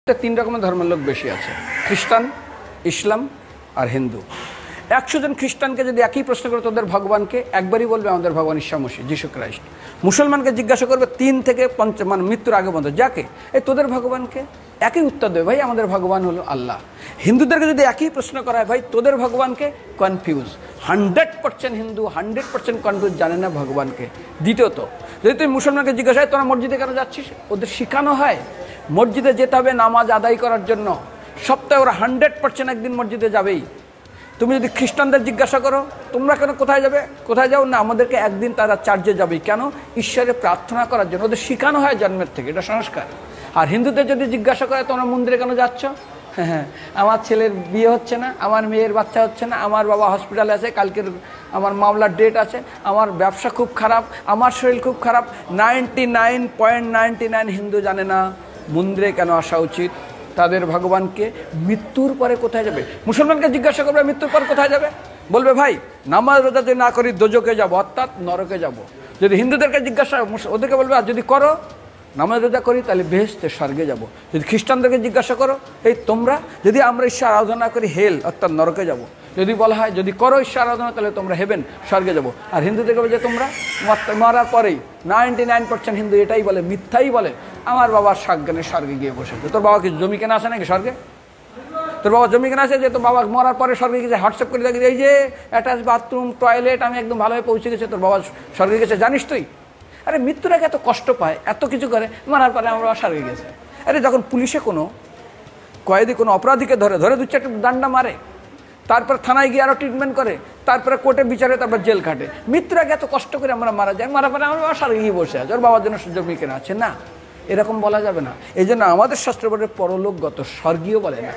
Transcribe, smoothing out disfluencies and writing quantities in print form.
তিন রকমের ধর্মের লোক বেশি আছে, খ্রিস্টান, ইসলাম আর হিন্দু। 100 জন খ্রিস্টানকে যদি একই প্রশ্ন করে তোদের ভগবানকে, একবারই বলবে আমাদের ভগবান ঈসা মসীহ, যিশু খ্রাইস্ট। মুসলমানকে জিজ্ঞাসা করবে 3 থেকে 5 মানে মৃত্যুর আগে পর্যন্ত, যাকে এই তোদের ভগবানকে, একই উত্তর দেবে, ভাই আমাদের ভগবান হলো আল্লাহ। হিন্দুদেরকে যদি একই প্রশ্ন করা হয়, ভাই তোদের ভগবানকে, কনফিউজ। 100% হিন্দু 100% কনফিউজ, জানে না ভগবানকে। দ্বিতীয়ত, যদি তুমি মুসলমানকে জিজ্ঞাসা হয় তোরা মসজিদে কেন যাচ্ছিস, ওদের শেখানো হয় মসজিদে যেতে হবে নামাজ আদায় করার জন্য। সপ্তাহে ওরা 100% একদিন মসজিদে যাবেই। তুমি যদি খ্রিস্টানদের জিজ্ঞাসা করো তোমরা কেন কোথায় যাবে, কোথায় যাও না, আমাদেরকে একদিন তারা চার্চে যাবেই। কেন? ঈশ্বরের প্রার্থনা করার জন্য, ওদের শেখানো হয় জন্মের থেকে, এটা সংস্কার। আর হিন্দুদের যদি জিজ্ঞাসা করে তোমরা মন্দিরে কেন যাচ্ছ, হ্যাঁ আমার ছেলের বিয়ে হচ্ছে না, আমার মেয়ের বাচ্চা হচ্ছে না, আমার বাবা হসপিটালে আছে, কালকের আমার মামলার ডেট আছে, আমার ব্যবসা খুব খারাপ, আমার শরীর খুব খারাপ। 99.99 হিন্দু জানে না মন্দিরে কেন আসা উচিত, তাদের ভগবানকে মৃত্যুর পরে কোথায় যাবে। মুসলমানকে জিজ্ঞাসা করবে মৃত্যুর পর কোথায় যাবে, বলবে ভাই নামাজ রোজা যদি না করি দোজকে যাব, অর্থাৎ নরকে যাব। যদি হিন্দুদেরকে জিজ্ঞাসা, ওদেরকে বলবে আর যদি করো নামাজ রোজা করি তাহলে বেহেশতে স্বর্গে যাব। যদি খ্রিস্টানদেরকে জিজ্ঞাসা করো, এই তোমরা যদি আমরা ঈশ্বর আরাধনা করি হেল অর্থাৎ নরকে যাব। যদি বলা হয় যদি করো ঈশ্বর আরাধনা তাহলে তোমরা হেভেন স্বর্গে যাব। আর হিন্দুদেরকে বলে যে তোমরা মরার পরেই 99% হিন্দু এটাই বলে, মিথ্যাই বলে, আমার বাবার সাজ্ঞানে স্বর্গে গিয়ে বসেছে। তোর বাবা কি জমি কেনা আছে নাকি স্বর্গে? তোর বাবা জমি কেনা আছে যে তোর বাবা মরার পরে স্বর্গে গেছে, হোয়াটসঅ্যাপ করে দেখি এই যে অ্যাটাচ বাথরুম টয়লেট আমি একদম ভালোভাবে পৌঁছে গেছে, তোর বাবা স্বর্গে গেছে জানিস তুই? আরে মৃত্যুর আগে এত কষ্ট পায়, এত কিছু করে, মারার পরে আমার বাবা স্বর্গে গেছে। আরে যখন পুলিশে কোনো কয়েদি কোনো অপরাধীকে ধরে 2-4টা ডান্ডা মারে, তারপর থানায় গিয়ে আরও ট্রিটমেন্ট করে, তারপরে কোর্টে বিচারে, তারপর জেল খাটে, মৃত্যুর আগে এত কষ্ট করে আমরা মারা যায়, মারা পরে আমার বাবা স্বর্গে গিয়ে বসে আছে, ওর বাবার জন্য জমি কেনা আছে না, এরকম বলা যাবে না। এই জন্য আমাদের শাস্ত্র বলে পরলোকগত, স্বর্গীয় বলে না।